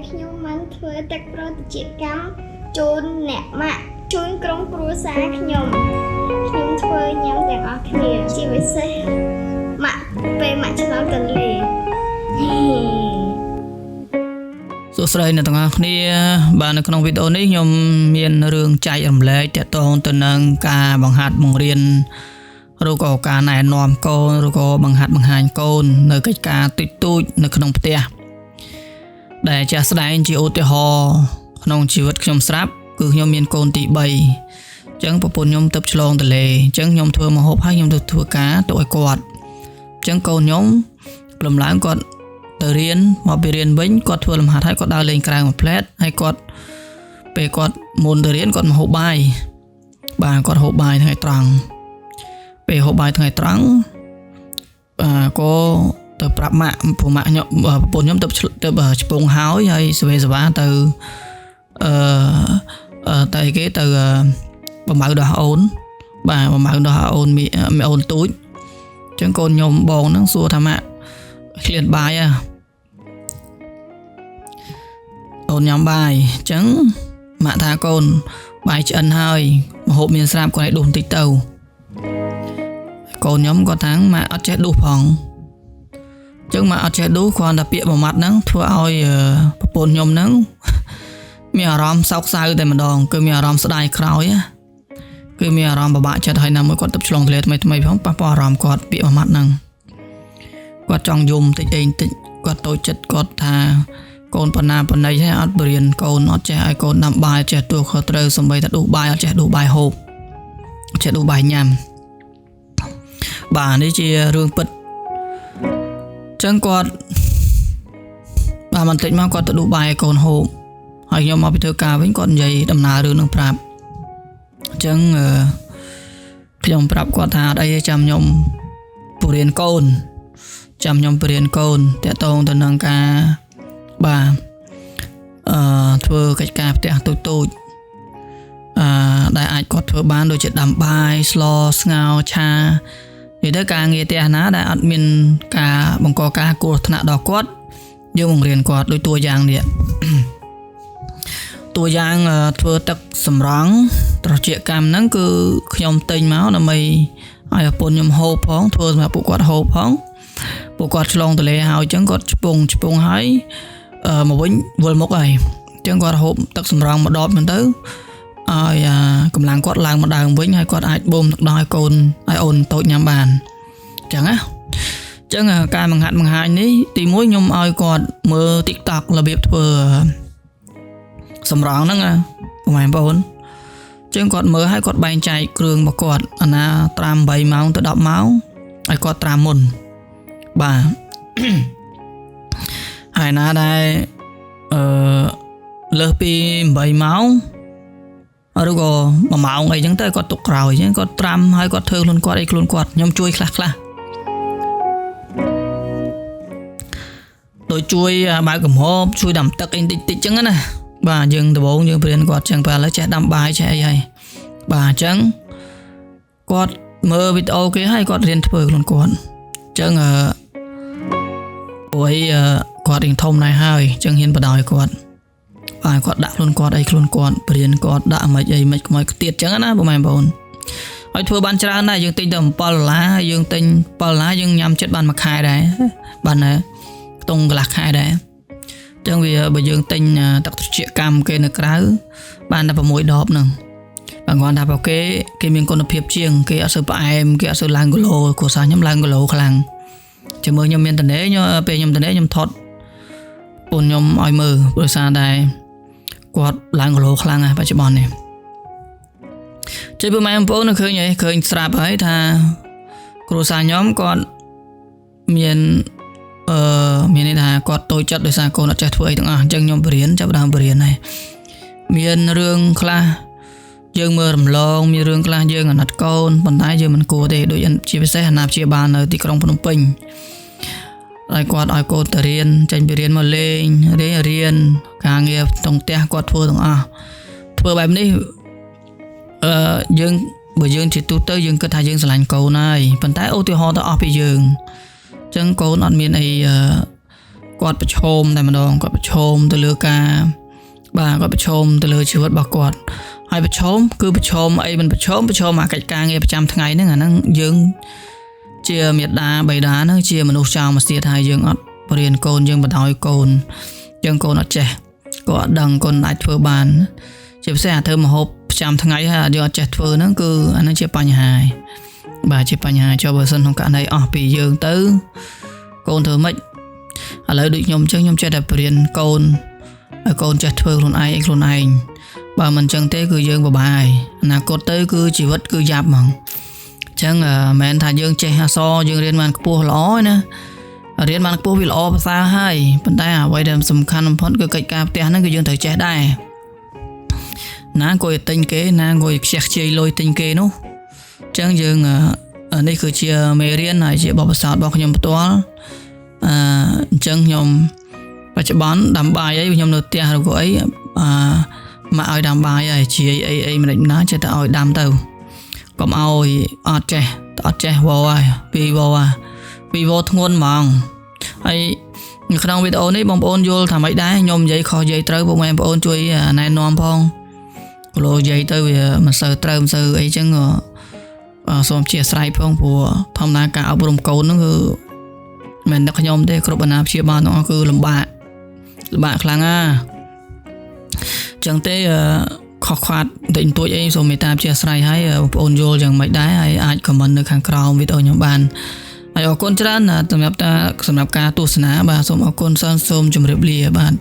ខ្ញុំបានធ្វើទឹកប្រតិជាកម្មជូនអ្នកម៉ាក់ជូនក្រុមគ្រួសារខ្ញុំធ្វើញ៉ាំទាំងអស់គ្នាជាពិសេសម៉ាក់ពេលម៉ាក់ឆ្លងទន្លេសួស្តីអ្នកទាំងអស់គ្នាបាទនៅក្នុងវីដេអូនេះខ្ញុំមានរឿងចែករំលែកទាក់ទងទៅនឹងការបង្ហាត់បង្រៀនឬក៏ការណែនាំកូនឬក៏បង្ហាត់បង្ហាញកូននៅកិច្ចការទូចៗនៅក្នុងផ្ទះដែលជាក់ស្ដែងជាឧទាហរណ៍ក្នុងជីវិតខ្ញុំស្រាប់គឺខ្ញុំមានកូនទី3អញ្ចឹងប្រពន្ធខ្ញុំទៅឆ្លងទន្លេអញ្ចឹងខ្ញុំធ្វើម្ហូបហើយខ្ញុំទៅធ្វើការទៅឲ្យគាត់អញ្ចឹងកូនខ្ញុំព្រមឡើងគាត់ទៅរៀនមកពីរៀនវិញគាត់ធ្វើលំហាត់ហើយគាត់ដើរលេងក្រៅមួយផ្លែតហើយគាត់ពេលគាត់មុនទៅរៀនគាត់មកហូបបាយបាទគាត់ហូបបាយថ្ងៃត្រង់ពេលហូបបាយថ្ងៃត្រង់ក៏ទៅប្រាប់ម៉ាក់ព្រោះម៉ាក់ខ្ញុំប្រពន្ធខ្ញុំទៅឆ្ពងហើយស្វេសវ៉ាទៅតែគេទៅបំៅដោះអូនបាទបំៅដោះអូនមីអូនទូចអញ្ចឹងកូនខ្ញុំបងហ្នឹងសួរថាម៉ាក់ឃ្លានបាយអូនញ៉ាំបាយអញ្ចឹងម៉ាក់ថាកូនបាយឆ្អិនហើយម្ហូបមានស្រាប់គាត់ឲ្យដួសបន្តិចទៅកូនខ្ញុំគាត់ថាម៉ាក់អត់ចេះដួសផងអញ្ចឹងម៉ាក់អត់ចេះដួសគ្រាន់តែពាក្យមួយម៉ាត់ហ្នឹងធ្វើឲ្យប្រពន្ធខ្ញុំហ្នឹងមានអារម្មណ៍សោកសៅតែម្ដងគឺមានអារម្មណ៍ស្ដាយក្រោយគឺមានអារម្មណ៍ពិបាកចិត្តហើយណាមួយគាត់ទៅឆ្លងទន្លេថ្មីផងប៉ះពាល់អារម្មណ៍គាត់ពាក្យមួយម៉ាត់ហ្នឹងគាត់ចង់យំតិចគាត់តូចចិត្តគាត់ថាកូនប៉ុណ្ណាប៉ុណ្ណីហើយអត់បរៀនកូនអត់ចេះឲ្យកូនដាំបាយចេះទួខុសត្រូវសម្បីតែដួសបាយអត់ចេះដួសបាយហូបចេះដួសបាយញ៉ាំបាទនេះជារឿងពិតអញ្ចឹងគាត់បាទបន្តិចមកគាត់ទៅដួសបាយឲ្យកូនហូបហើយខ្ញុំមកពីធ្វើការវិញគាត់និយាយដំណើររឿងនឹងប្រាប់អញ្ចឹងខ្ញុំប្រាប់គាត់ថាអត់អីទេចាំខ្ញុំបរៀនកូនចាំខ្ញុំបរៀនកូនតាក់ទងទៅនឹងការបាទធ្វើកិច្ចការផ្ទះតូចដែលអាចគាត់ធ្វើបានដូចជាដាំបាយស្លស្ងោរឆានិយាយទៅការងារផ្ទះណាដែលអត់មានការបង្កការគ្រោះថ្នាក់ដល់គាត់យើងបង្រៀនគាត់ដូចតួយ៉ាងនេះតួយ៉ាងធ្វើទឹកសម្រង់ត្រជាកម្មហ្នឹងគឺខ្ញុំទិញមកដើម្បីឲ្យប្រពន្ធខ្ញុំហូបផងធ្វើសម្រាប់ពួកគាត់ហូបផងពួកគាត់ឆ្លងទន្លេហើយអញ្ចឹងគាត់ឆ្ពងហើយមកវិញវិលមុខហើយអញ្ចឹងគាត់ហូបទឹកសម្រង់មួយដបហ្នឹងទៅឲ្យកម្លាំងគាត់ឡើងមកដើមវិញហើយគាត់អាចបូមទឹកដោះឲ្យកូនឲ្យអូនតូចញ៉ាំបានអញ្ចឹងណាអញ្ចឹងការបង្ហាត់បង្ហាញនេះទី1ខ្ញុំឲ្យគាត់មើល TikTok របៀបធ្វើសម្រង់ហ្នឹងបងប្អូនអញ្ចឹងគាត់មើលហើយគាត់បែងចែកគ្រឿងរបស់គាត់អាណាត្រាំ8ម៉ោងទៅ10ម៉ោងឲ្យគាត់ត្រាំមុនបាទហើយណាដែលលើសពី8ម៉ោងឬក៏1ម៉ោងអីចឹងទៅគាត់ទុកក្រោយចឹងគាត់ត្រាំហើយគាត់ធ្វើខ្លួនគាត់អីខ្លួនគាត់ខ្ញុំជួយខ្លះដូចជួយបើកកំហបជួយដាំទឹកអីតិចចឹងណាបាទយើងដំបូងយើងប្រៀនគាត់ចឹងពេលឥឡូវចេះដាំបាយចេះអីហើយបាទអញ្ចឹងគាត់មើលវីដេអូគេហើយគាត់រៀនធ្វើខ្លួនគាត់អញ្ចឹងព្រោះគាត់រៀងធំដែរហើយអញ្ចឹងហ៊ានបដ ாய் គាត់បាទគាត់ដាក់ខ្លួនគាត់អីខ្លួនគាត់ប្រៀនគាត់ដាក់មិនអីមិនខ្មោចខ្ទៀតអញ្ចឹងណាបងប្អូនហើយធ្វើបានច្រើនដែរយើងទិញទៅ$7ហើយយើងទិញ$7យើងញ៉ាំចិត្តបានមួយខែដែរបានខ្ទង់កន្លះខែដែរអញ្ចឹងវាបើយើងទិញទឹកត្រជាកម្មគេនៅក្រៅបានតែ6ដបហ្នឹងបើគាត់ថាបើគេមានគុណភាពជាងគេអត់សូវផ្អែមគេអត់សូវឡើងគីឡូគ្រួសារខ្ញុំឡើងគីឡូខ្លាំងជាមួយខ្ញុំមានតនេខ្ញុំពេលខ្ញុំតនេខ្ញុំថតពូនខ្ញុំឲ្យមើលព្រោះសារតែគាត់ឡើងគីឡូខ្លាំងណាស់បច្ចុប្បន្ននេះជិះបងប្អូននៅឃើញស្រាប់ហើយថាគ្រួសារខ្ញុំគាត់មានមានន័យថាគាត់តូចចិត្តដោយសារកូនអត់ចេះធ្វើអីទាំងអស់អញ្ចឹងខ្ញុំបរៀនចាប់ដើមបរៀនហើយមានរឿងខ្លះយើងមើលរំលងមានរឿងខ្លះយើងអាណិតកូនប៉ុន្តែយើងមិនគួរទេដូចជាពិសេសអាណាព្យាបាលនៅទីក្រុងភ្នំពេញហើយគាត់ឲ្យកូនទៅរៀនចេញពីរៀនមកលេងរៀនការងារក្នុងផ្ទះគាត់ធ្វើទាំងអស់ធ្វើបែបនេះយើងបើយើងជាទូទៅយើងគិតថាយើងស្រឡាញ់កូនហើយប៉ុន្តែឧទាហរណ៍ទៅអស់ពីយើងអញ្ចឹងកូនអត់មានអី គាត់ គាត់ប្រឈមតែម្ដងគាត់ប្រឈមទៅលើការបាទគាត់ប្រឈមទៅលើជីវិតរបស់គាត់ហើយប្រឈមគឺប្រឈមអីមិនប្រឈមអាកិច្ចការងារប្រចាំថ្ងៃហ្នឹងអាហ្នឹងយើងជាមេដាបៃតាហ្នឹងជាមនុស្សចៅមកទៀតហើយយើងអត់បរៀនកូនយើងបដ ாய் កូនយើងកូនអត់ចេះក៏អត់ដឹងកូនអាចធ្វើបានជាពិសេសអាធ្វើម្ហូបប្រចាំថ្ងៃហើយយើងអត់ចេះធ្វើហ្នឹងគឺអាហ្នឹងជាបញ្ហាហើយបាទជាបញ្ហាចុះបើសិនក្នុងករណីអស់ពីយើងទៅកូនធ្វើម៉េចឥឡូវដូចខ្ញុំអញ្ចឹងខ្ញុំចេះតែបរៀនកូនឲ្យកូនចេះធ្វើខ្លួនឯងបើមិនអញ្ចឹងទេគឺយើងពិបាកហើយអនាគតទៅគឺជីវិតគឺយ៉ាប់ហ្មងអញ្ចឹងមិនមែនថាយើងចេះអក្សរយើងរៀនបានខ្ពស់ល្អទេណារៀនបានខ្ពស់វាល្អភាសាហើយប៉ុន្តែអ្វីដែលសំខាន់បំផុតគឺកិច្ចការផ្ទះហ្នឹងគឺយើងត្រូវចេះដែរណាអង្គុយទិញគេណាអង្គុយខ្ជះខ្ជាយលុយទិញគេនោះអញ្ចឹងយើងនេះគឺជាមេរៀនហើយជាបទពិសោធន៍របស់ខ្ញុំផ្ទាល់អញ្ចឹងខ្ញុំបច្ចុប្បន្នដាំបាយអីខ្ញុំនៅផ្ទះឬក៏អីមកឲ្យដាំបាយហើយជាអីមិនដឹងណាចេះតែឲ្យដាំទៅកុំឲ្យអត់ចេះវល់ហើយពីវល់ធ្ងន់ហ្មងហើយនៅក្នុងវីដេអូនេះបងប្អូនយល់ថាម៉េចដែរខ្ញុំនិយាយខុសនិយាយត្រូវបងប្អូនជួយណែនាំផងគោលនិយាយទៅវាមិនសូវត្រូវមិនសូវអីចឹងសូមអធិស្ឋានផងព្រោះធម្មតាការអប់រំកូនហ្នឹងគឺមិនតែខ្ញុំទេគ្រប់អាណាព្យាបាលទាំងអស់គឺលំបាកខ្លាំងណាចឹងទេខុសខាតបន្តិចបន្តួចអីសូមមេត្តាអធិស្ឋានឲ្យបងប្អូនយល់យ៉ាងម៉េចដែរហើយអាចខមមិននៅខាងក្រោមវីដេអូខ្ញុំបានហើយអរគុណច្រើនសម្រាប់ការទស្សនាបាទសូមអរគុណសូមជម្រាបលាបាទ